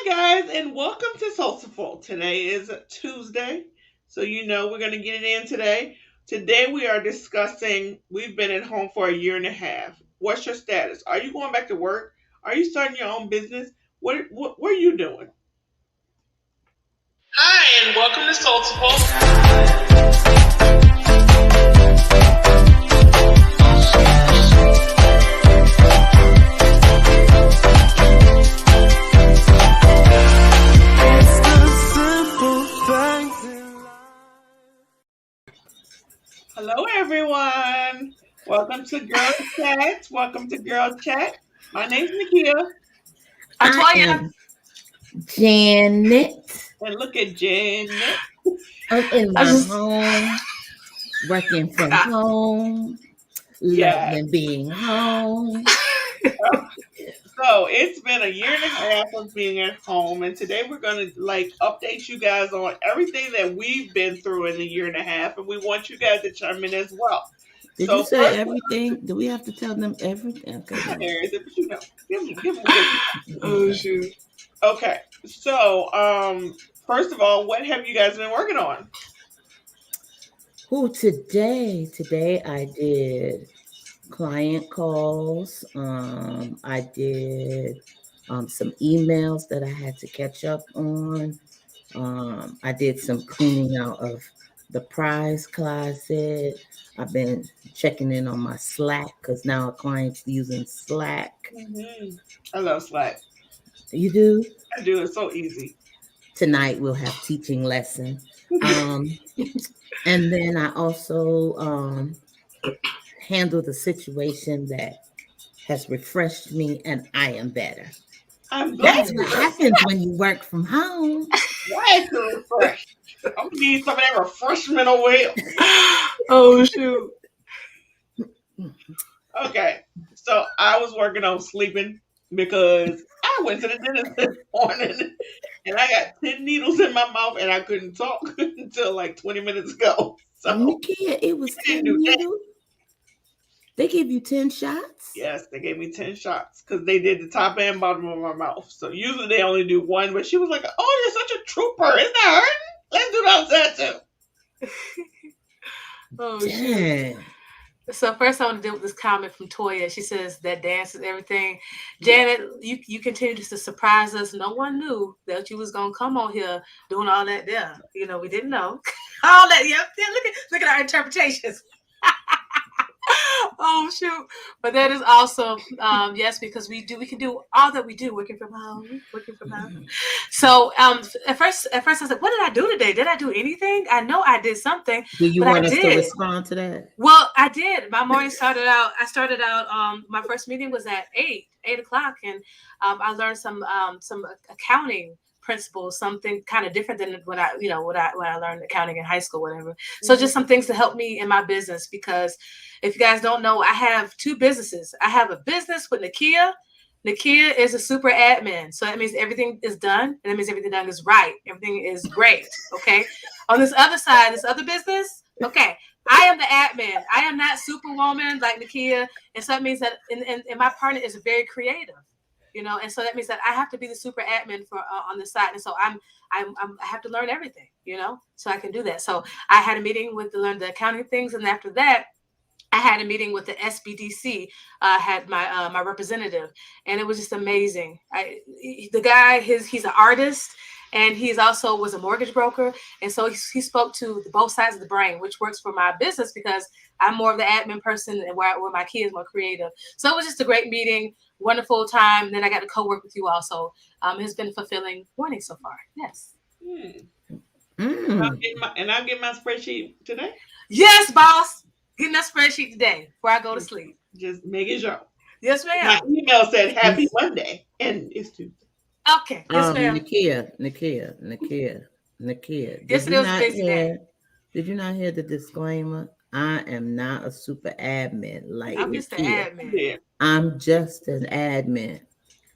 Hi, guys, and welcome to Soulful. Today is Tuesday, so we're going to get it in today. Today, we are discussing we've been at home for a year and a half. What's your status? Are you going back to work? Are you starting your own business? What are you doing? Hi, and welcome to Soulful. Hello, everyone. Welcome to Girl Chat. Welcome to Girl Chat. My name's Nakia. Latoya. Janet. And look at Janet. I'm in my home, working from home, loving being home. So it's been a year and a half of being at home, and today we're going to update you guys on everything that we've been through in a year and a half, and we want you guys to chime in as well. Did you say everything? Do we have to tell them everything? Okay. Give them. Oh shoot. Okay. So, first of all, what have you guys been working on? Today I did client calls. I did some emails that I had to catch up on. I did some cleaning out of the prize closet. I've been checking in on my Slack because now a client's using Slack. Mm-hmm. I love Slack. You do? I do. It's so easy. Tonight we'll have teaching lesson. And then I also handled a situation that has refreshed me, and I am better. That's what happens when you work from home. Why is it refreshed? I'm gonna need some of that refreshment over here. Oh shoot. Okay, so I was working on sleeping because I went to the dentist this morning and I got 10 needles in my mouth and I couldn't talk until like 20 minutes ago. So Nakia, it was 10 needles? They gave you 10 shots? Yes, they gave me 10 shots because they did the top and bottom of my mouth. So usually they only do one, but she was like, "Oh, you're such a trooper. Isn't that hurting? Let's do that too." Oh, shit. So first I want to deal with this comment from Toya. She says that dance is everything. Janet, you continue to surprise us. No one knew that you was gonna come on here doing all that there. We didn't know. All that, yeah, look at our interpretations. Oh shoot. But that is awesome. Yes, because we can do all that we do working from home. So at first I was like, what did I do today? Did I do anything? I know I did something. Do you want us to respond to that? Well, I did. My morning started out my first meeting was at 8 o'clock, and I learned some accounting principles, something kind of different than what I learned accounting in high school, whatever. So just some things to help me in my business, because if you guys don't know, I have two businesses. I have a business with Nakia. Nakia is a super admin. So that means everything is done, and that means everything done is right. Everything is great. Okay. On this other side, this other business, okay, I am the admin. I am not superwoman like Nakia. And so that means that and my partner is very creative. And so that means that I have to be the super admin for on the side, and so I have to learn everything, so I can do that. So I had a meeting to learn the accounting things, and after that, I had a meeting with the SBDC. Had my representative, and it was just amazing. The guy, he's an artist, and he's also was a mortgage broker, and so he spoke to both sides of the brain, which works for my business because I'm more of the admin person, and where my kid is more creative. So it was just a great meeting, wonderful time. And then I got to co-work with you also. It's been a fulfilling morning so far. Yes. I'll get my spreadsheet today. Yes, boss. Getting that spreadsheet today before I go to sleep. Just making sure. Yes, ma'am. My email said Happy Monday, and it's Tuesday. Okay. Yes, ma'am. Nakia. Did you not hear the disclaimer? I am not a super admin like I'm just an admin. Yeah. I'm just an admin.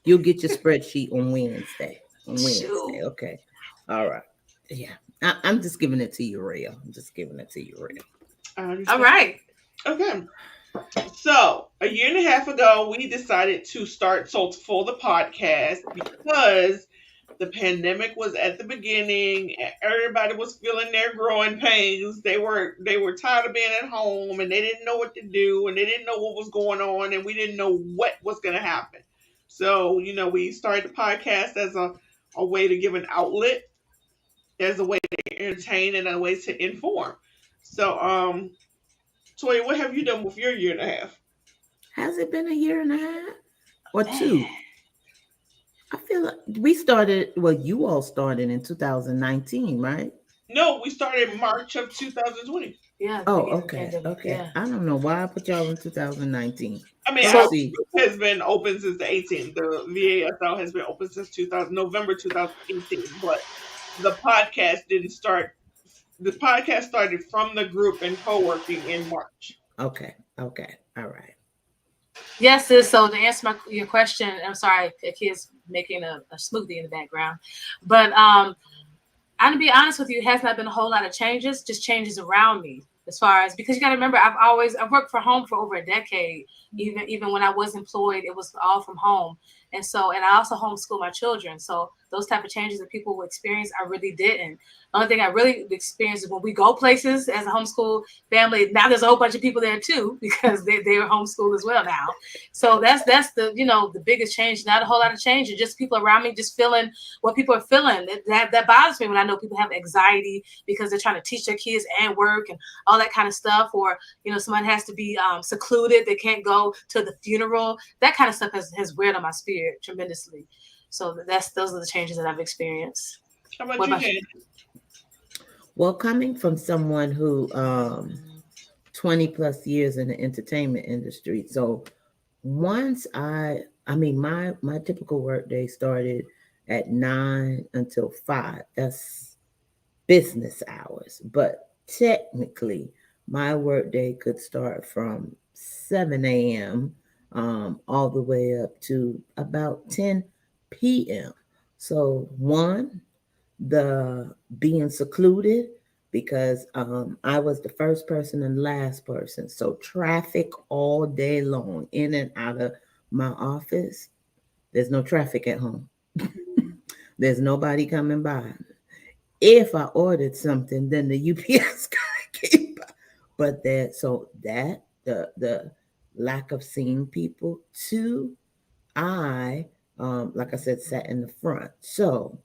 You'll get your spreadsheet on Wednesday. Sure. Okay. All right. Yeah. I'm just giving it to you real. All right. Okay. So a year and a half ago, we decided to start Soulful the podcast because The pandemic was at the beginning. Everybody was feeling their growing pains. They were tired of being at home, and they didn't know what to do, and they didn't know what was going on, and we didn't know what was going to happen. So we started the podcast as a way to give an outlet, as a way to entertain, and a way to inform. So, Toya, what have you done with your year and a half? Has it been a year and a half or Man. two? I feel like we started. Well, you all started in 2019, right? No, we started March of 2020. Yeah. Oh, Beginning of the okay, pandemic. okay. Yeah. I don't know why I put y'all in 2019. I mean, But our let's So see. group has been open since the 18th. The VASL has been open since 2000, November 2018, but the podcast didn't start. The podcast started from the group and co-working in March. Okay, okay, all right. yes, sis. So to answer your question, I'm sorry, a kid's making a smoothie in the background, but I'm to be honest with you, it has not been a whole lot of changes, just changes around me. As far as, because you got to remember, I've worked from home for over a decade. Even when I was employed, it was all from home, and I also homeschool my children. So those type of changes that people will experience, I really didn't. The only thing I really experienced is when we go places as a homeschool family. Now there's a whole bunch of people there too because they're homeschooled as well now. So that's the the biggest change. Not a whole lot of change. It's just people around me just feeling what people are feeling. That bothers me when I know people have anxiety because they're trying to teach their kids and work and all that kind of stuff, or someone has to be secluded, they can't go to the funeral. That kind of stuff has weighed on my spirit tremendously. So those are the changes that I've experienced. How about What you, about you? Jen? Well, coming from someone who 20 plus years in the entertainment industry, so once I mean my typical work day started at 9 until 5. That's business hours, but technically my work day could start from 7 a.m. All the way up to about 10 p.m. So one, the being secluded, because I was the first person and last person. So traffic all day long in and out of my office. There's no traffic at home. There's nobody coming by. If I ordered something, then the UPS guy came by. But the lack of seeing people. Two, I like I said, sat in the front. So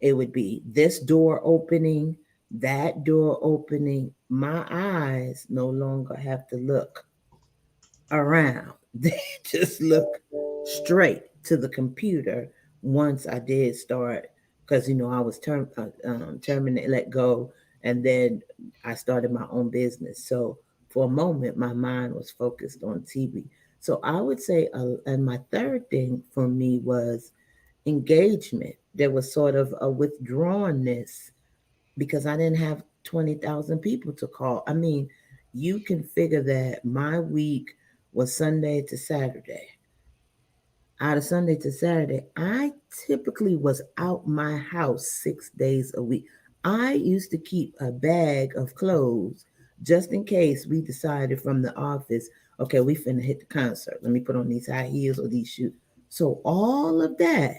it would be this door opening, that door opening. My eyes no longer have to look around. They just look straight to the computer once I did start, because I was terminate, let go, and then I started my own business. So for a moment, my mind was focused on TV. So I would say, and my third thing for me was engagement. There was sort of a withdrawnness because I didn't have 20,000 people to call. I mean, you can figure that my week was Sunday to Saturday. Out of Sunday to Saturday, I typically was out my house 6 days a week. I used to keep a bag of clothes just in case we decided from the office, okay, we finna hit the concert. Let me put on these high heels or these shoes. So all of that.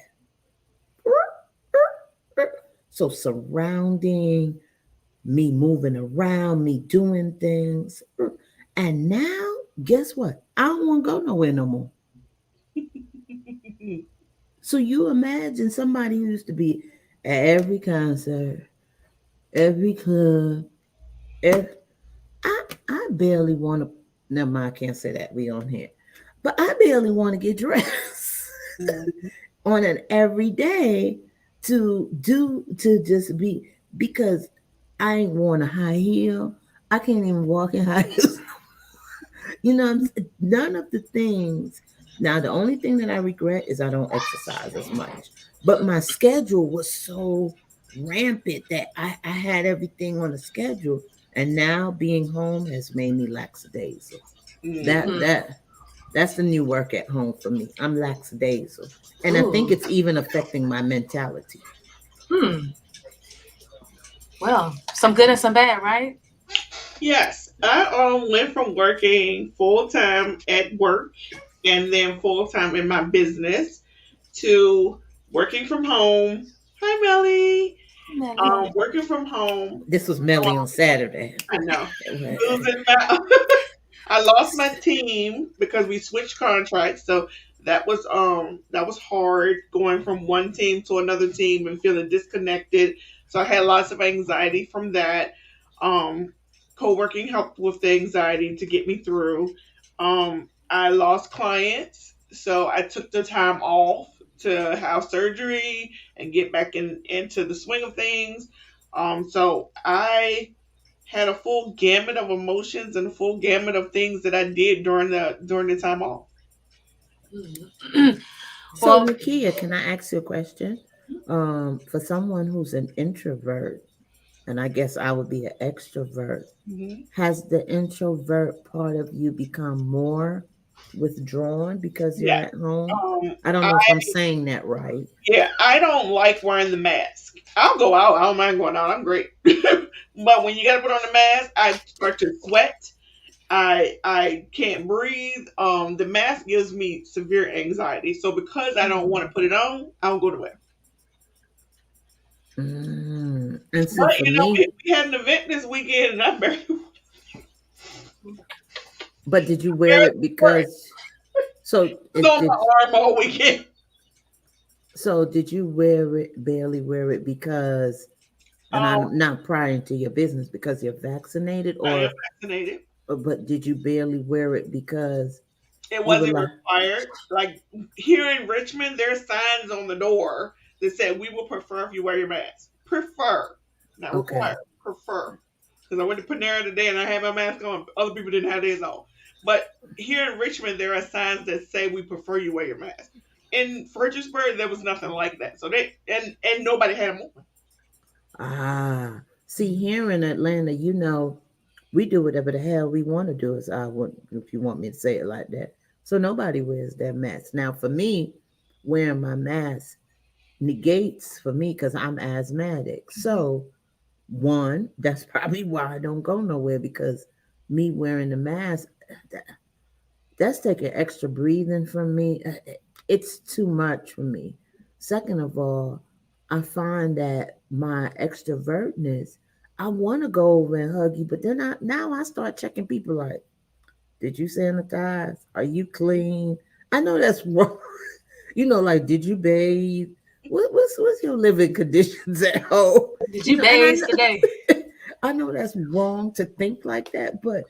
So surrounding me, moving around, me doing things. And now, guess what? I don't want to go nowhere no more. So you imagine somebody who used to be at every concert, every club. Every, I barely want to. Never mind, I can't say that. We on here, but I barely want to get dressed on an everyday to just be, because I ain't worn a high heel. I can't even walk in high heels. None of the things. Now, the only thing that I regret is I don't exercise as much. But my schedule was so rampant that I had everything on a schedule. And now being home has made me lackadaisical. That Mhm. that's the new work at home for me. I'm lackadaisical. And I think Ooh. it's even affecting my mentality. Well, some good and some bad, right? Yes, I went from working full time at work and then full time in my business to working from home Hi, Melly. Melly. Working from home. This was Melly on Saturday. I know. Losing my I lost my team because we switched contracts. So that was hard going from one team to another team and feeling disconnected. So I had lots of anxiety from that. Um Co-working helped with the anxiety to get me through. I lost clients, so I took the time off to have surgery and get back into the swing of things. So I had a full gamut of emotions and a full gamut of things that I did during the time off. So, Well, Nakia, can I ask you a question? For someone who's an introvert, and I guess I would be an extrovert, Hmm. has the introvert part of you become more withdrawn because you're Yeah. at home? Um, I don't I know if I'm saying that right. yeah, I don't like wearing the mask. I'll go out. I don't mind going out. I'm great. But when you got to put on the mask, I start to sweat. I can't breathe. The mask gives me severe anxiety. So because I don't want to put it on, I don't go to wear. And see, But for me, we had an event this weekend, and I barely, but did you wear barely it wore it. because? So It was it on did. my arm all weekend. So did you wear it? Barely wear it because? And Um, I'm not prying to your business because you're vaccinated, I am or vaccinated. but did you barely wear it because It you were wasn't like, required. Like here in Richmond, there's signs on the door that said we will prefer if you wear your mask. Prefer, not require. okay, Prefer. Because I went to Panera today and I had my mask on. Other people didn't have theirs on. But here in Richmond, there are signs that say we prefer you wear your mask. In Fredericksburg, there was nothing like that. So and nobody had them on. see, here in Atlanta, we do whatever the hell we want to do. As I would, if you want me to say it like that. So nobody wears their mask. Now, for me, wearing my mask negates for me because I'm asthmatic. So one, that's probably why I don't go nowhere because me wearing the mask, that's taking extra breathing from me. It's too much for me. Second of all, I find that my extrovertness, I want to go over and hug you, but then I start checking people like, did you sanitize? Are you clean? I know that's wrong. Like, did you bathe? What's your living conditions at home? did you And bathe today? I know that's wrong to think like that, but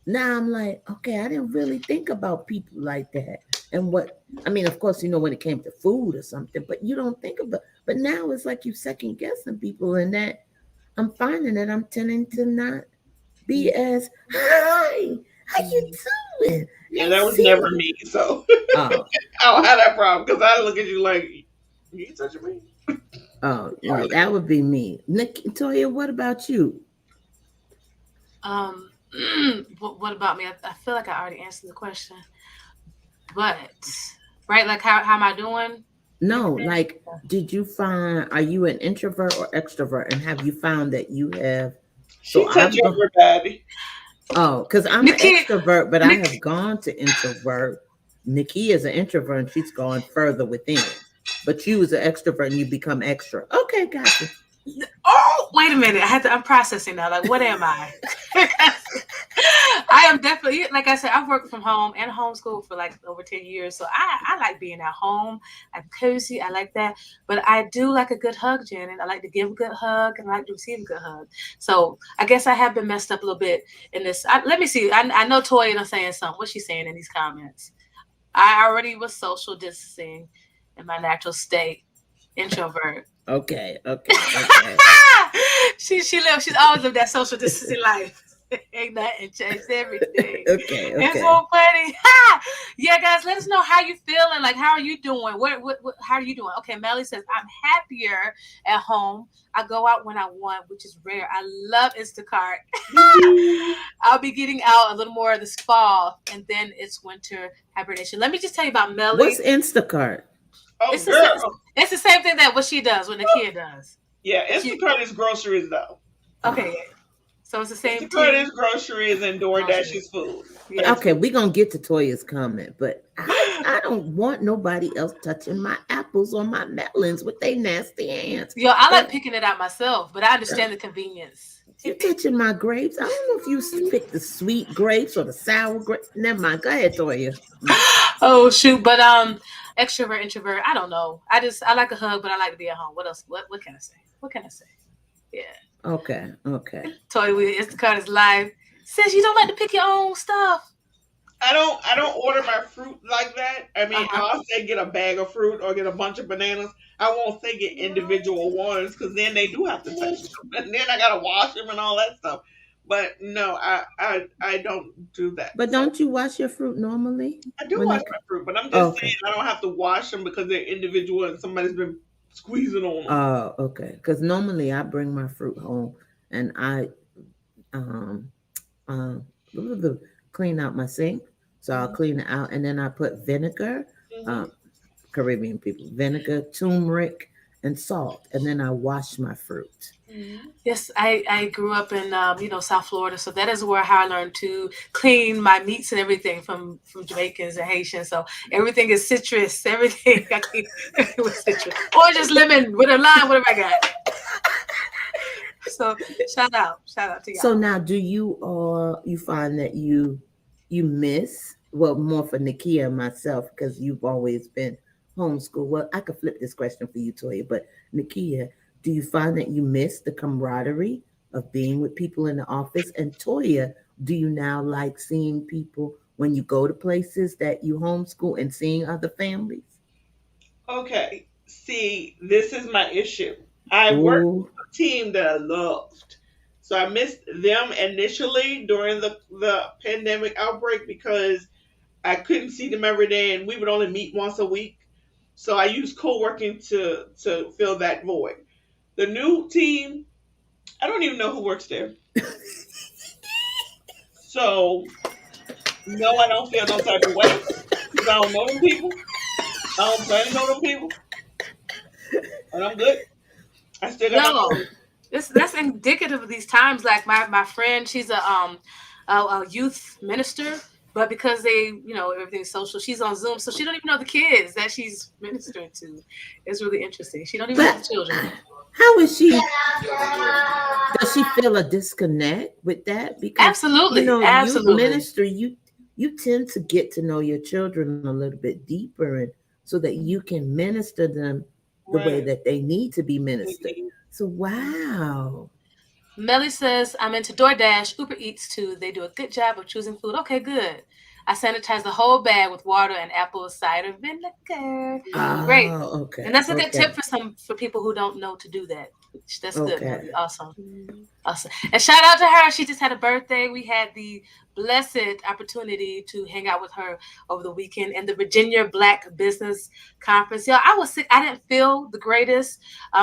now I'm like, okay, I didn't really think about people like that. And what I mean, of course, when it came to food or something, but you don't think about. But now it's like you second guessing people, and that I'm finding that I'm tending to not be as hi, how you doing? Yeah, I that was see never you. me. So Oh, I don't have that problem because I look at you like you ain't touching me. that would be me. Toya, what about you? Um, what about me? I feel like I already answered the question, but right, like how am I doing? And No, everything. like, are you an introvert or extrovert? And have you found that you have, so She touch I've gone, everybody. oh, because I'm an Nakia, extrovert, but I Nik- have gone to introvert. Nikki is an introvert and she's gone further within. But you as an extrovert and you become extra. Okay, gotcha. oh, wait a minute. I'm processing now. Like, what am I? I am definitely, like I said, I've worked from home and homeschooled for like over 10 years. So I like being at home. I'm cozy. I like that. But I do like a good hug, Janet. I like to give a good hug and I like to receive a good hug. So I guess I have been messed up a little bit in this. Let me see. I know Toya is saying something. What's she saying in these comments? I already was social distancing in my natural state, introvert. Okay, okay. She lives. She's always lived that social distancing life. Ain't nothing changed everything. Okay, It's okay. so funny. Yeah, guys, let us know how you feeling. Like, how are you doing? What how are you doing? Okay, Melly says I'm happier at home. I go out when I want, which is rare. I love Instacart. I'll be getting out a little more this fall, and then it's winter hibernation. Let me just tell you about What's Melly. Instacart? Oh, It's the girl. it's the same thing that what she does when the kid does. Yeah, She Instacart is groceries though. okay. So it's the Mr. same team. Curtis groceries and Groceries. DoorDash's food. Yes. Okay, we're gonna get to Toya's comment, but I don't want nobody else touching my apples or my melons with their nasty hands. Yo, I like That picking it out myself, but I understand the convenience. you touching my grapes. I don't know if you pick the sweet grapes or the sour grapes. Never mind. Go ahead, Toya. Oh shoot, but extrovert, introvert, I don't know. I like a hug, but I like to be at home. What else? What can I say? What can I say? Yeah. Okay, okay. Toy with Instacart is live. Sis, you don't like to pick your own stuff. I don't order my fruit like that. I mean, Uh-huh. I'll say get a bag of fruit or get a bunch of bananas. I won't say get individual ones because then they do have to touch them, and then I gotta wash them and all that stuff. But no, I don't do that. But So don't you wash your fruit normally I do when wash they? my fruit, but I'm just saying Okay. I don't have to wash them because they're individual and somebody's been squeezing on them. Oh, okay. Because normally I bring my fruit home and I um um clean out my sink. So I'll Mhm. clean it out and then I put vinegar, Mhm. um, Caribbean people, vinegar, turmeric, and salt, and then I wash my fruit. Mhm. Yes, I grew up in South Florida, so that is where how I learned to clean my meats and everything from Jamaicans and Haitians. So everything is citrus, everything I clean with citrus or just lemon with a lime, whatever I got. So shout out to So y'all. now, do you you find that you miss, well, more for Nakia and myself because you've always been homeschooled. Well, I could flip this question for you, Toya, but Nakia, do you find that you miss the camaraderie of being with people in the office? And Toya, do you now like seeing people when you go to places that you homeschool and seeing other families? Okay, see, this is my issue. I worked Oh, with a team that I loved. So I missed them initially during the pandemic outbreak because I couldn't see them every day and we would only meet once a week. So I used co-working to fill that void. The new team, I don't even know who works there. So no, I don't feel no type of way because I don't know them people. I don't plan to know them people, and I'm good. I still got my Yo, clothes. that's indicative of these times. Like my friend, she's a youth minister, but because everything's social, she's on Zoom, so she don't even know the kids that she's ministering to. It's really interesting. She don't even know but the children. how is she? Does she feel a disconnect with that? Because Absolutely, youth absolutely. minister, you tend to get to know your children a little bit deeper, and so that you can minister them the way Right. that they need to be ministered. So wow. Melly says, I'm into DoorDash, Uber Eats too. They do a good job of choosing food. Okay, good. I sanitize the whole bag with water and apple cider vinegar. Mhm. Great. Oh, And okay, that's a good tip okay, for people who don't know to do that. That's good, okay. Melly. Awesome. Mhm. Awesome. And shout out to her. She just had a birthday. We had the blessed opportunity to hang out with her over the weekend in the Virginia Black Business Conference. Yeah, I was sick. I didn't feel the greatest.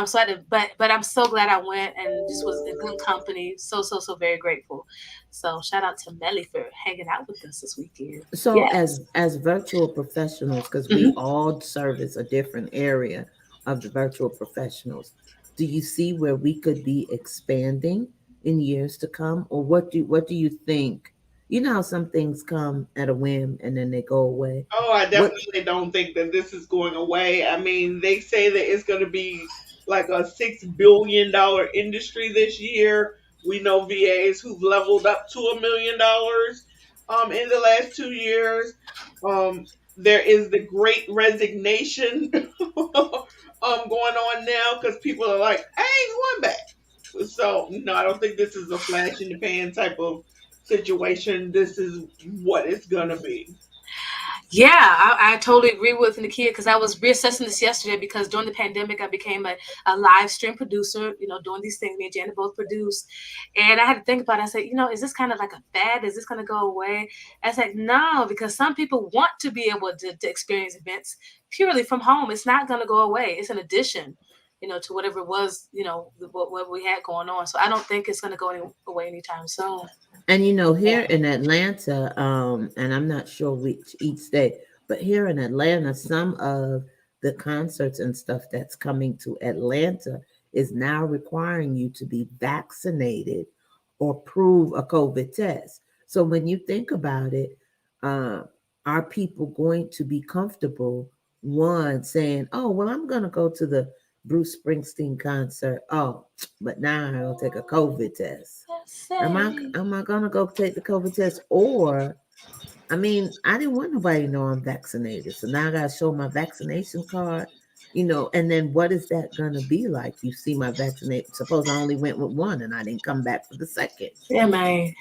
So I did, but I'm so glad I went and just was in good company. So very grateful. So shout out to Melly for hanging out with us this weekend. So Yes. as virtual professionals, because we Mhm. all service a different area of the virtual professionals, do you see where we could be expanding in years to come, or what do you think? You know how some things come at a whim and then they go away. Oh, I What? definitely don't think that this is going away. I mean, they say that it's going to be like a $6 billion industry this year. We know VAs who've leveled up to $1 million in the last 2 years. There is the great resignation going on now because people are like, I ain't going back. So no, I don't think this is a flash in the pan type of situation. This is what it's gonna be. Yeah, I totally agree with Nakia because I was reassessing this yesterday because during the pandemic I became a live stream producer, doing these things. Me and Janet both produce. And I had to think about it. I said, is this kind of like a fad? Is this going to go away? I said, no, because some people want to be able to experience events purely from home. It's not going to go away. It's an addition, to whatever it was, what we had going on. So I don't think it's going to away anytime soon. And here in Atlanta, and I'm not sure which each state, but here in Atlanta, some of the concerts and stuff that's coming to Atlanta is now requiring you to be vaccinated or prove a COVID test. So when you think about it, uh, are people going to be comfortable, one, saying, oh, well, I'm going to go to the Bruce Springsteen concert. Oh, but now I'm going to take a COVID test. Am I going to go take the COVID test? Or, I mean, I didn't want nobody to know I'm vaccinated. So now I got to show my vaccination card, and then what is that going to be like? You see my vaccinate. Suppose I only went with one and I didn't come back for the second. Yeah, man.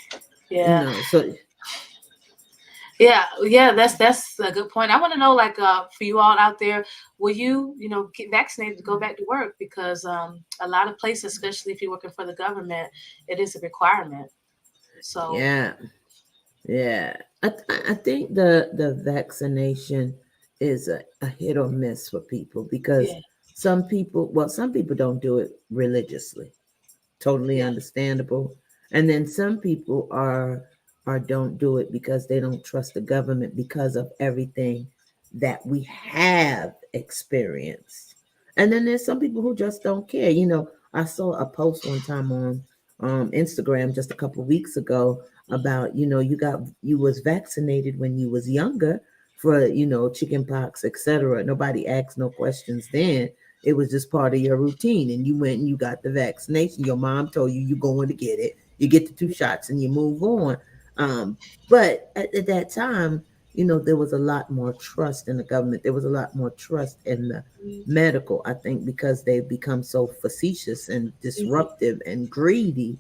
Yeah. So Yeah, that's a good point. I want to know, like, for you all out there, will you, get vaccinated to go back to work? Because a lot of places, especially if you're working for the government, it is a requirement. So yeah, I think the vaccination is a hit or miss for people because yeah, some people don't do it religiously. Totally yeah, understandable. And then some people are don't do it because they don't trust the government because of everything that we have experienced. And then there's some people who just don't care. I saw a post one time on Instagram just a couple weeks ago about you was vaccinated when you was younger for chicken pox, etc. Nobody asked no questions then. It was just part of your routine, and you went and you got the vaccination. Your mom told you you're going to get it. You get the 2 shots and you move on. But at that time, there was a lot more trust in the government. There was a lot more trust in the medical, I think, because they've become so facetious and disruptive and greedy.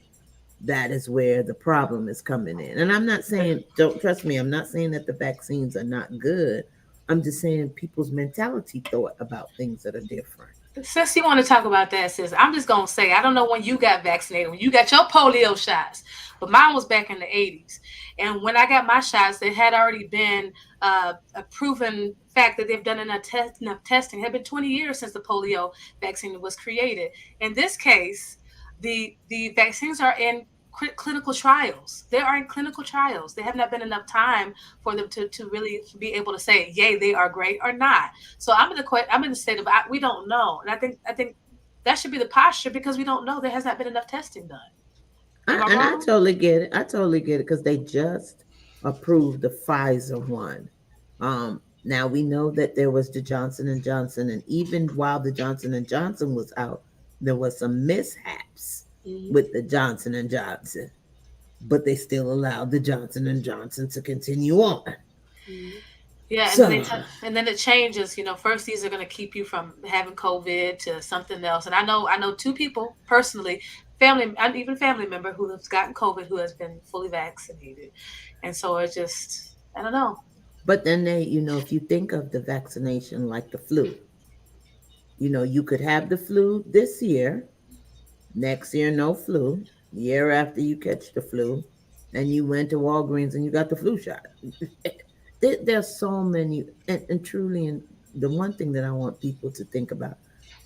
That is where the problem is coming in. And I'm not saying, don't trust me, I'm not saying that the vaccines are not good. I'm just saying people's mentality thought about things that are different. since you want to talk about that, sis, I'm just gonna say I don't know when you got vaccinated, when you got your polio shots, but mine was back in the 80s. And when I got my shots, it had already been a proven fact that they've done enough testing. It had been 20 years since the polio vaccine was created. In this case, the vaccines are in clinical trials. They are in clinical trials. There have not been enough time for them to really be able to say, yay, they are great or not. So I'm in the state of we don't know, and I think that should be the posture because we don't know. There has not been enough testing done. Am I I wrong? totally get it. I totally get it because they just approved the Pfizer one. Now we know that there was the Johnson and Johnson, and even while the Johnson and Johnson was out, there was some mishaps with the Johnson and Johnson, but they still allowed the Johnson and Johnson to continue on. Yeah, and then So and then it changes. First these are going to keep you from having COVID to something else. And I know two people personally, family, and even family member who has gotten COVID who has been fully vaccinated, and so it just I don't know. but then if you think of the vaccination like the flu, you could have the flu this year. Next year, no flu. Year after, you catch the flu, and you went to Walgreens and you got the flu shot. There's so many, and truly, and the one thing that I want people to think about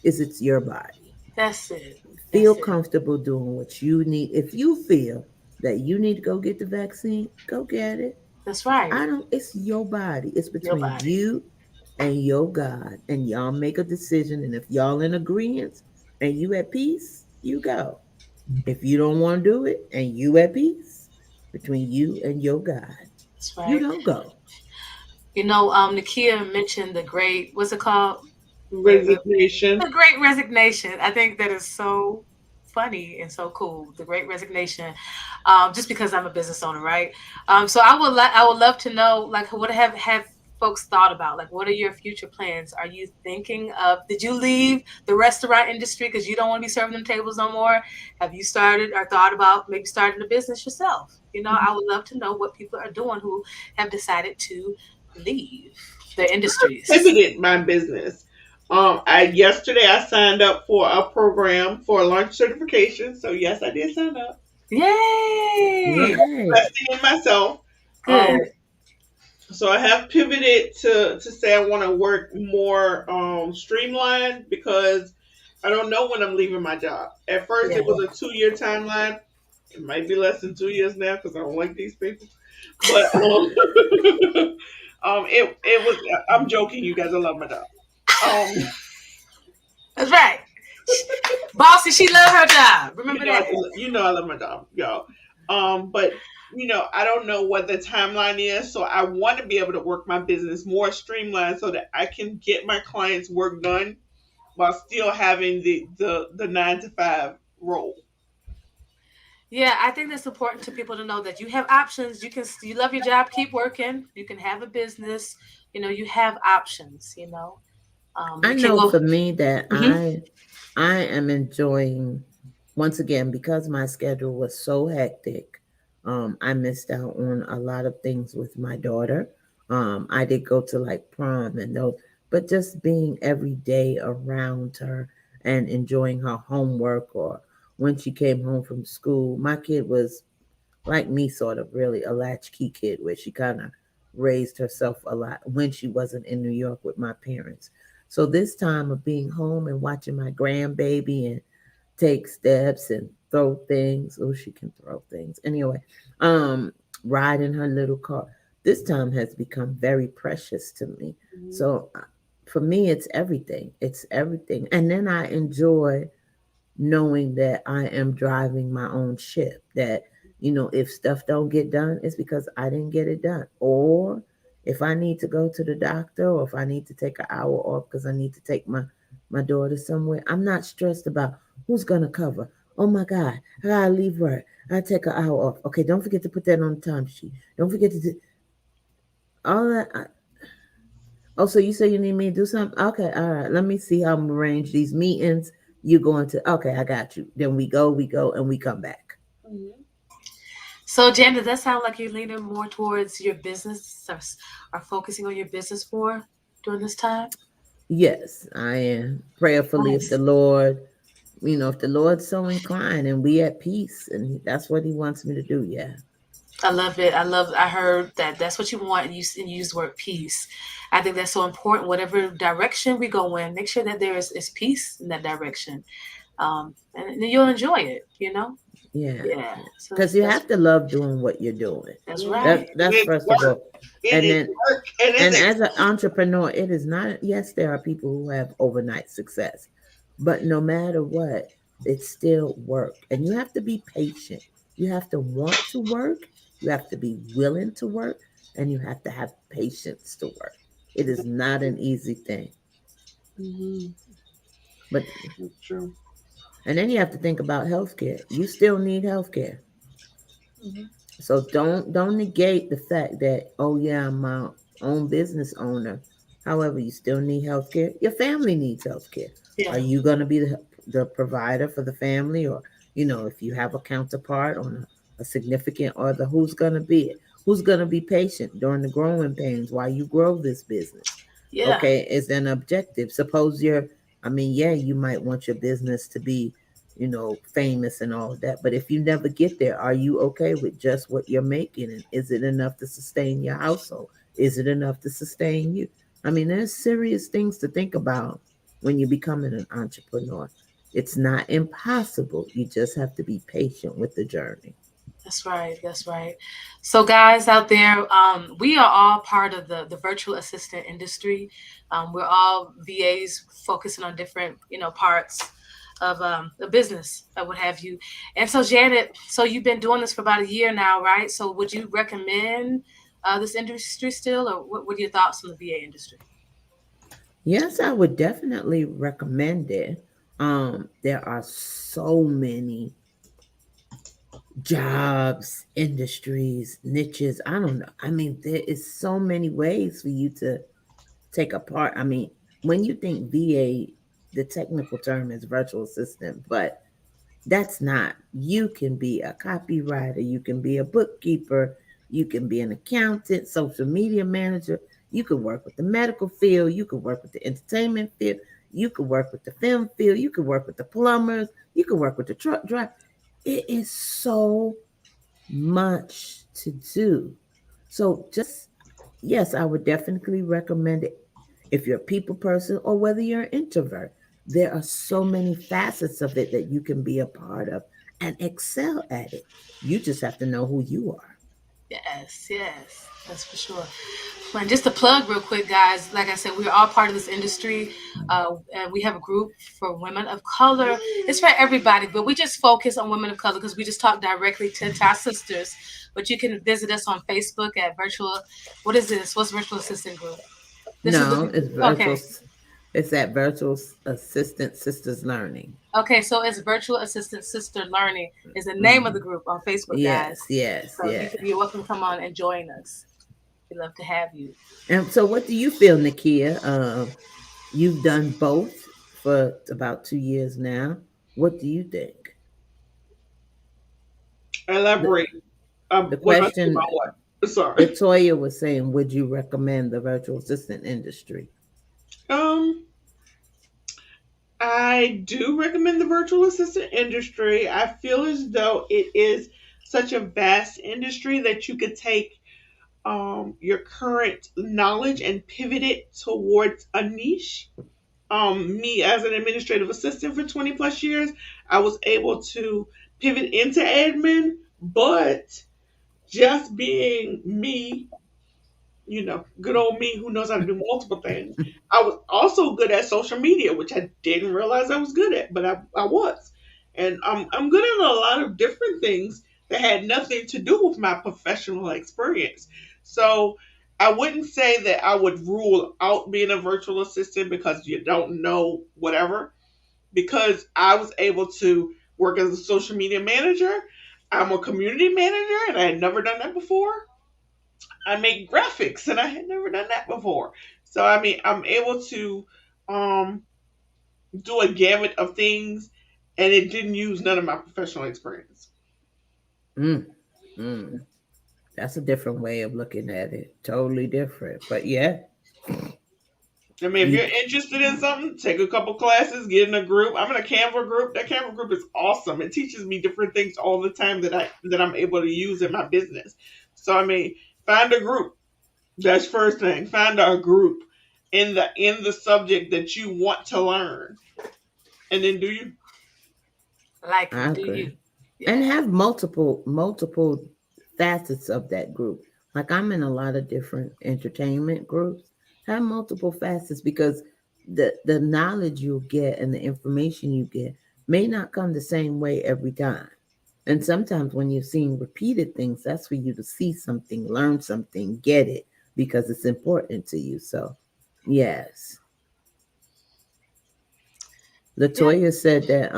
is it's your body. That's it. Feel That's it. comfortable doing what you need. If you feel that you need to go get the vaccine, go get it. That's right. I don't. It's your body. It's Your between body. you and your God, and y'all make a decision. And if y'all in agreement and you at peace, you go. If you don't want to do it and you at peace between you and your God, That's you right. don't go. Nakia mentioned the great, what's it called? Resignation. The great resignation. I think that is so funny and so cool. The great resignation. Just because I'm a business owner, right? So I would love to know, like, what have folks thought about? Like, what are your future plans? Are you thinking of, did you leave the restaurant industry because you don't want to be serving them tables no more? Have you started or thought about maybe starting a business yourself? I would love to know what people are doing who have decided to leave their industries. Pivoted my business. Yesterday I signed up for a program for a lunch certification. So yes, I did sign up. Yay! Right. Investing in myself. Um, Good. so I have pivoted to say I want to work more streamlined because I don't know when I'm leaving my job. At first, Yeah. it was a 2 year timeline. It might be less than 2 years now because I don't like these people. But it was. I'm joking, you guys. I love my job. Um, That's right. Bossy, she love her job. Remember you know, that. you know I love my job, y'all. But I don't know what the timeline is, so I want to be able to work my business more streamlined so that I can get my clients' work done while still having the 9 to 5 role. Yeah, I think that's important to people to know that you have options. You love your job, keep working. You can have a business. You have options. I You can know go. for me that Hmm. I am enjoying, once again, because my schedule was so hectic. I missed out on a lot of things with my daughter. I did go to like prom and those, but just being every day around her and enjoying her homework, or when she came home from school. My kid was like me, sort of really a latchkey kid, where she kind of raised herself a lot when she wasn't in New York with my parents. So this time of being home and watching my grandbaby and take steps and throw things. Oh, she can throw things. Anyway, um, ride in her little car. This time has become very precious to me. Mhm. So for me, it's everything. It's everything. And then I enjoy knowing that I am driving my own ship. That, if stuff don't get done, it's because I didn't get it done. Or if I need to go to the doctor, or if I need to take an hour off because I need to take my daughter somewhere, I'm not stressed about who's gonna cover. Oh my God, I gotta leave work. I take an hour off. Okay, don't forget to put that on the timesheet. Don't forget to do all that. Oh, so you say you need me to do something? Okay, all right. Let me see how I'm arrange these meetings. You going to? Okay, I got you. Then we go, and we come back. Mhm. So, Jan, does that sound like you're leaning more towards your business, or focusing on your business more during this time? Yes, I am prayerfully, if the Nice. Lord, if the Lord's so inclined, and we at peace, and that's what He wants me to do. Yeah, I love it. I heard that that's what you want, and you use the word peace. I think that's so important. Whatever direction we go in, make sure that there is peace in that direction, and then you'll enjoy it. yeah, Yeah. yeah. So Because that's you that's have to love doing what you're doing. that's Mhm. right. And That's it's first of work. all, It and is then work. It is and as an entrepreneur, it is not, yes, there are people who have overnight success, but no matter what, it's still work. And you have to be patient. You have to want to work, you have to be willing to work, and you have to have patience to work. It is not an easy thing. Mhm. But That's true. and then you have to think about healthcare. You still need healthcare. Mhm. So don't negate the fact that, oh yeah, I'm my own business owner. However, you still need health care. Your family needs health care. Are Yeah. you going to be the provider for the family? Or, if you have a counterpart on a significant other, who's going to be it? Who's going to be patient during the growing pains while you grow this business? Yeah. Okay, is an objective. Suppose I mean, yeah, you might want your business to be, famous and all of that. But if you never get there, are you okay with just what you're making? And is it enough to sustain your household? Is it enough to sustain you? I mean, there's serious things to think about when you're becoming an entrepreneur. It's not impossible. You just have to be patient with the journey. That's right. That's right. So, guys out there, we are all part of the virtual assistant industry. We're all VAs focusing on different, parts of the business, or what have you. And so, Janet, so you've been doing this for about a year now, right? So, would you recommend this industry still, or what are your thoughts on the VA industry? Yes, I would definitely recommend it. There are so many jobs, industries, niches. I don't know. I mean, there is so many ways for you to take a part. I mean, when you think VA, the technical term is virtual assistant, but that's not. You can be a copywriter, you can be a bookkeeper, you can be an accountant, social media manager, you can work with the medical field, you can work with the entertainment field, you can work with the film field, you can work with the plumbers, you can work with the truck driver. It is so much to do. So just, yes, I would definitely recommend it if you're a people person or whether you're an introvert. There are so many facets of it that you can be a part of and excel at it. You just have to know who you are. Yes, yes, that's for sure. And just to plug real quick, guys, like I said, we're all part of this industry. And we have a group for women of color. It's for everybody, but we just focus on women of color because we just talk directly to our sisters. But you can visit us on Facebook at virtual. What is this? What's virtual assistant group? This is No, the it's virtual. okay. It's that virtual assistant sisters learning. Okay, so it's virtual assistant sister learning is the name of the Hmm. group on Facebook, guys. Yes, yes, So yes. you're welcome to come on and join us. We'd love to have you. And so, what do you feel, Nakia? You've done both for about 2 years now. What do you think? The, Elaborate. the What do I think question about what? Sorry. Latoya was saying, would you recommend the virtual assistant industry? Um, I do recommend the virtual assistant industry. I feel as though it is such a vast industry that you could take your current knowledge and pivot it towards a niche. Me as an administrative assistant for 20 plus years, I was able to pivot into admin, but just being me, good old me who knows how to do multiple things. I was also good at social media, which I didn't realize I was good at, but I was. And I'm good at a lot of different things that had nothing to do with my professional experience. So I wouldn't say that I would rule out being a virtual assistant because you don't know whatever, because I was able to work as a social media manager. I'm a community manager, and I had never done that before. I make graphics, and I had never done that before. So I mean, I'm able to um, do a gamut of things, and it didn't use none of my professional experience. Mm, mm. That's a different way of looking at it. Totally different. But yeah, I mean, if you. you're interested in something, take a couple classes, get in a group. I'm in a Canva group. That Canva group is awesome. It teaches me different things all the time that I'm able to use in my business. So I mean, find a group. That's first thing. Find a group in the subject that you want to learn, and then do you. Like I it, do you? agree. And Yeah. have multiple facets of that group. Like I'm in a lot of different entertainment groups. Have multiple facets because the knowledge you get and the information you get may not come the same way every time. And sometimes when you're seeing repeated things, that's for you to see something, learn something, get it because it's important to you. So, yes. Yeah. Latoya said that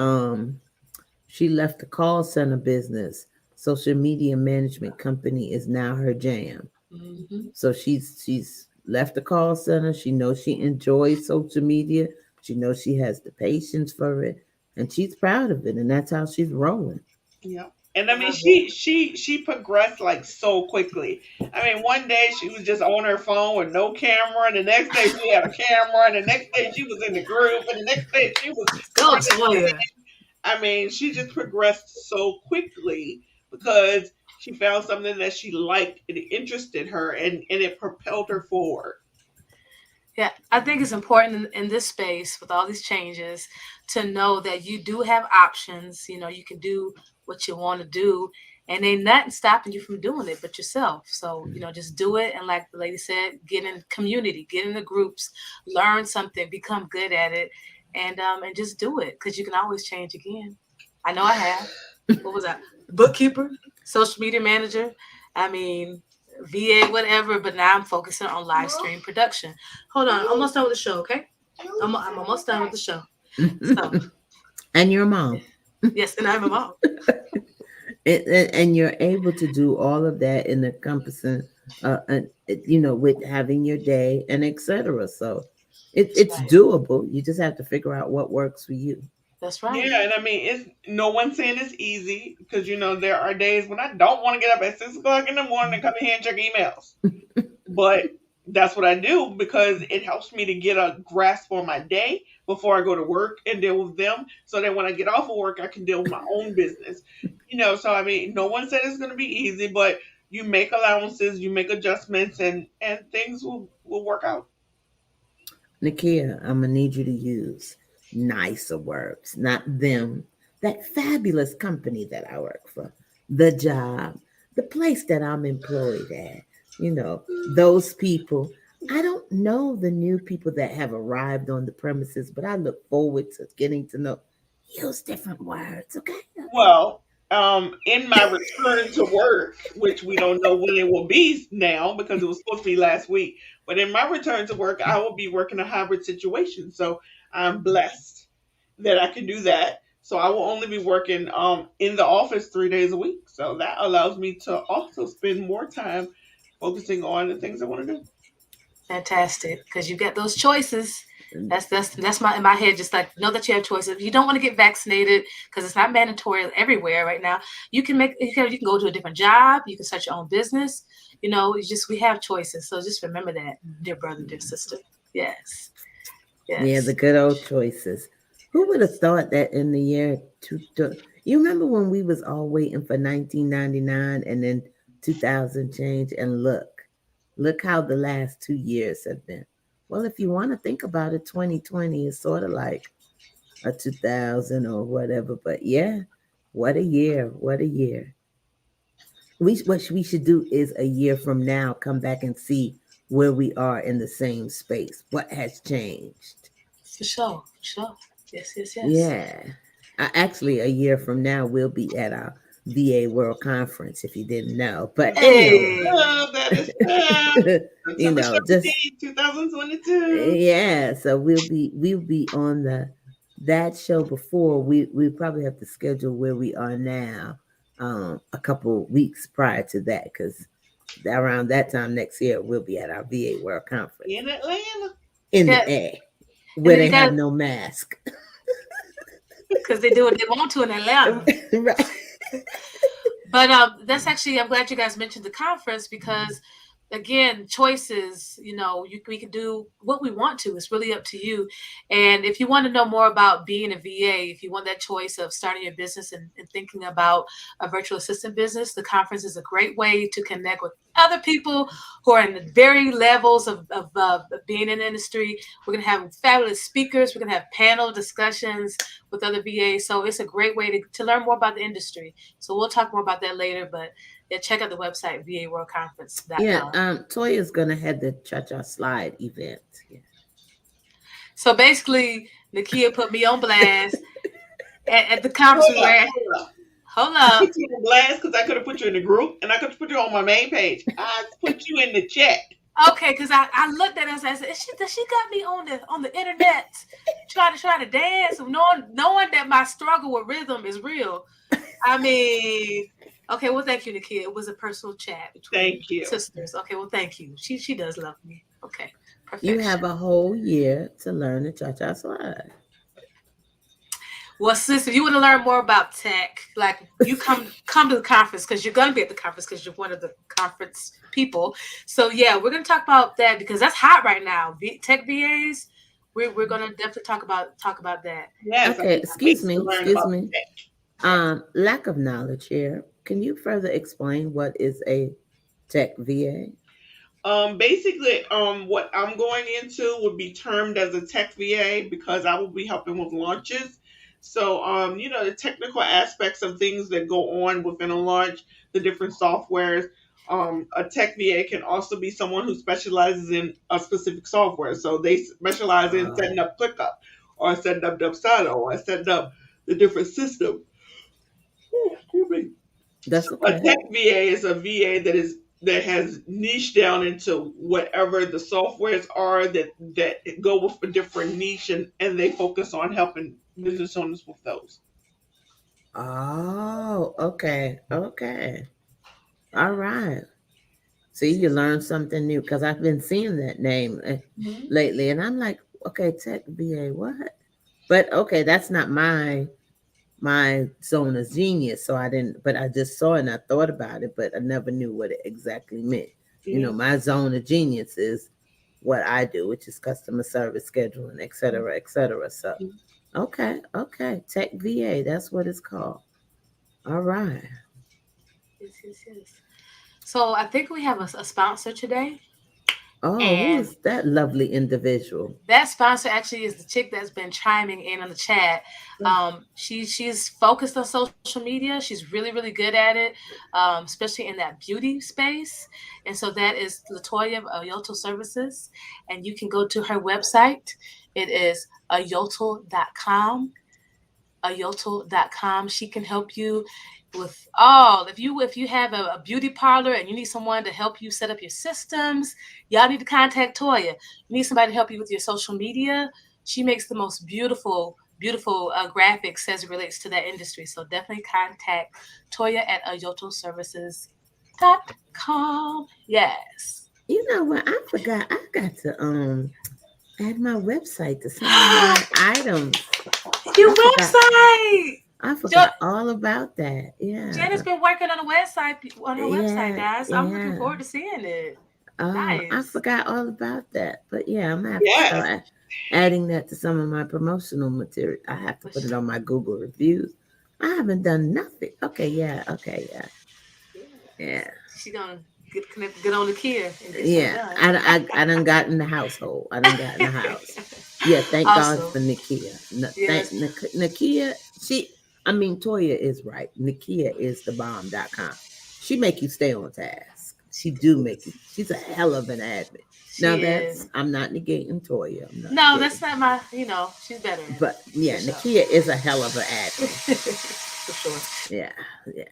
she left the call center business. Social media management company is now her jam. Hmm. So she's left the call center. She knows she enjoys social media. She knows she has the patience for it, and she's proud of it. And that's how she's rolling. Yeah. And I I mean, love it. she progressed like so quickly. I mean, one day she was just on her phone with no camera, and the next day she had a camera, and the next day she was in the group, and the next day she was Go, running. Toya. I mean, she just progressed so quickly because she found something that she liked and it interested her, and it propelled her forward. Yeah, I think it's important in this space with all these changes to know that you do have options. You know, you can do what you want to do, and ain't nothing stopping you from doing it but yourself. So, just do it. And like the lady said, get in community, get in the groups, learn something, become good at it, and just do it because you can always change again. I know I have. What was that? Bookkeeper, social media manager. I mean, VA, whatever. But now I'm focusing on live stream production. Hold on, almost done with the show. Okay, I'm almost done with the show. So And your mom. yes, and I'm a mom. And you're able to do all of that in encompassing, with having your day and etc. So That's it's right. doable. You just have to figure out what works for you. That's right. Yeah, and I mean, it's no one saying it's easy because there are days when I don't want to get up at 6 o'clock in the morning and come in here and check emails. But that's what I do because it helps me to get a grasp on my day before I go to work and deal with them. So that when I get off of work, I can deal with my own business. So I mean, no one said it's going to be easy, but you make allowances, you make adjustments, and things will work out. Nakia, I'm gonna need you to use nicer words, not them. That fabulous company that I work for, the job, the place that I'm employed at, those people. I don't know the new people that have arrived on the premises, but I look forward to getting to know. Use different words, okay? Okay. Well, in my return to work, which we don't know when it will be now because it was supposed to be last week, but in my return to work, I will be working a hybrid situation. So I'm blessed that I can do that. So I will only be working in the office 3 days a week. So that allows me to also spend more time focusing on the things I want to do. Fantastic, because you get those choices. That's my in my head. Just like know that you have choices. If you don't want to get vaccinated, because it's not mandatory everywhere right now, you can go to a different job. You can start your own business. It's just we have choices. So just remember that, dear brother, dear sister. Yes, Yeah, the yes. good old choices. Who would have thought that in the year you remember when we was all waiting for 1999 and then 2000 change, and look how the last 2 years have been. Well, if you want to think about it, 2020 is sort of like a 2000 or whatever, but yeah, what a year, what a year. What we should do is a year from now come back and see where we are in the same space. What has changed? For sure, for sure. Yes, yes, yes. Yeah. Actually, a year from now, we'll be at our VA World Conference, if you didn't know. But anyway, Hey, That is September just 17th, 2022. yeah. So we'll be on that show before we probably have to schedule where we are now, a couple weeks prior to that, because around that time next year we'll be at our VA World Conference In Atlanta. in yeah, the air and where then they you have got no mask. because they do what they want to in Atlanta. Right. But that's actually I'm glad you guys mentioned the conference because again choices we can do what we want to. It's really up to you. And if you want to know more about being a VA, if you want that choice of starting your business and thinking about a virtual assistant business, the conference is a great way to connect with other people who are in the very levels of being in the industry. We're going to have fabulous speakers. We're going to have panel discussions with other VAs. So it's a great way to learn more about the industry. So we'll talk more about that later, but yeah, check out the website, Yeah, vaworldconference.com. Toya's gonna head the Cha-Cha Slide event. Yeah. So basically, Nakia put me on blast at the conference Hold we were up, at. hold up. Hold I put up. you on blast because I could have put you in the group and I could have put you on my main page. I put you in the chat. Okay, because I looked at her and I said, she got me on the internet trying to dance, knowing that my struggle with rhythm is real. I mean, okay, well, thank you, Nakia. It was a personal chat between Thank you. sisters. Okay, well, thank you. She does love me. Okay, You perfection. have a whole year to learn the Cha-Cha Slide. Well, sis, if you want to learn more about tech, like you come to the conference because you're gonna be at the conference because you're one of the conference people. So yeah, we're gonna talk about that because that's hot right now. Tech VAs. We're gonna definitely talk about that. Yes, I Okay, can't wait excuse to me, learn excuse about me. tech. Yes. Lack of knowledge here. Can you further explain what is a tech VA? Basically, what I'm going into would be termed as a tech VA because I will be helping with launches. So, the technical aspects of things that go on within a launch, the different softwares. A tech VA can also be someone who specializes in a specific software. So they specialize in Uh, setting up ClickUp or setting up Dubsado or setting up the different system. Excuse me. that's A okay. tech VA is a VA that has niche down into whatever the softwares are that go with a different niche and they focus on helping business owners with those. Oh, okay, okay. All right. See, Yes, you yes. learned something new because I've been seeing that name Mhm. lately, and I'm like, okay, tech VA, what? But okay, that's not my zone of genius. So I didn't, but I just saw it and I thought about it, but I never knew what it exactly meant. Yeah. My zone of genius is what I do, which is customer service scheduling, et cetera, et cetera. So, okay, okay. Tech VA, that's what it's called. All right. Yes, yes, yes. So I think we have a sponsor today. Oh, who And is that lovely individual? that sponsor actually is the chick that's been chiming in on the chat. She's focused on social media. She's really good at it, especially in that beauty space. And so that is Latoya of Yoto Services, and you can go to her website. It is ayoto.com. Ayoto.com. She can help you with all. If you have a beauty parlor and you need someone to help you set up your systems, y'all need to contact Toya. You need somebody to help you with your social media. She makes the most beautiful graphics as it relates to that industry. So definitely contact Toya at ayotoservices.com. Yes. You know what? I forgot. I got to add my website to some of my items. Your I forgot. website. I forgot all about that. Yeah. Janet's been working on her website, Yeah. guys. I'm looking Yeah. forward to seeing it. I Nice. forgot all about that. But yeah, I'm gonna have to Yes. start adding that to some of my promotional material. I have to put it on my Google reviews. I haven't done nothing. Okay, yeah, okay, yeah, yeah, She's gonna get on the Nakia and get something yeah. done. I done got in the household. I done got in the house. Yeah, thank God Awesome. for Nakia. Yes, Nakia. I mean, Toya is right. Nakia is the bomb.com. She make you stay on task. She do make you. She's a hell of an admin. she Now is. I'm not negating Toya. I'm not No, negating. that's not my. She's better at it But yeah, for sure. Nakia is a hell of an admin. For sure. Yeah, yeah.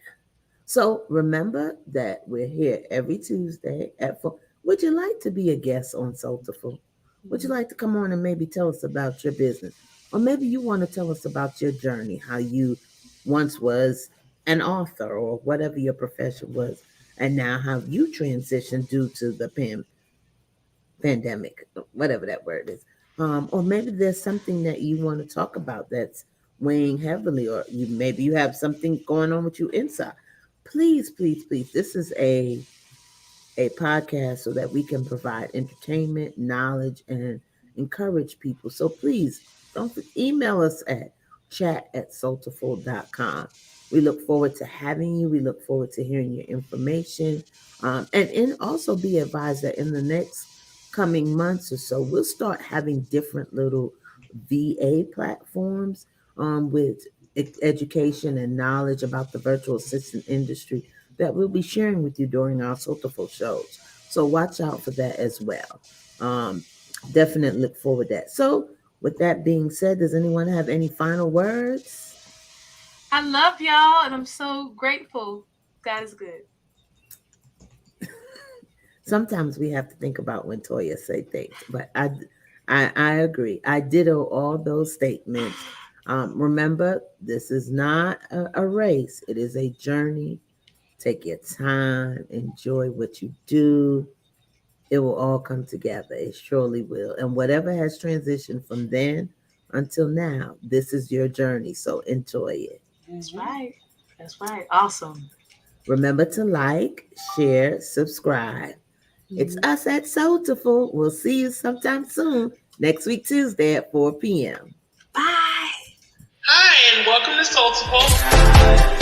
So remember that we're here every Tuesday at 4. Would you like to be a guest on Soulful? Would you like to come on and maybe tell us about your business? Or maybe you want to tell us about your journey, how you once was an author or whatever your profession was, and now how you transitioned due to the pandemic, whatever that word is. Or maybe there's something that you want to talk about that's weighing heavily, or maybe you have something going on with you inside. Please, please, please. This is a podcast so that we can provide entertainment, knowledge, and encourage people. So please don't email us at chat@soulful.com. We look forward to having you. We look forward to hearing your information. And also be advised that in the next coming months or so, we'll start having different little VA platforms with education and knowledge about the virtual assistant industry that we'll be sharing with you during our Soulful shows. So watch out for that as well. Um, Definitely look forward to that. So, with that being said, does anyone have any final words? I love y'all, and I'm so grateful. God is good. Sometimes we have to think about when Toya say things, but I agree. I ditto all those statements. Remember, this is not a race; it is a journey. Take your time, enjoy what you do. It will all come together. It surely will. And whatever has transitioned from then until now, this is your journey. So enjoy it. That's right. That's right. Awesome. Remember to like, share, subscribe. It's us at Soulful. We'll see you sometime soon. Next week, Tuesday at 4 p.m. Bye. Hi, and welcome to Soulful.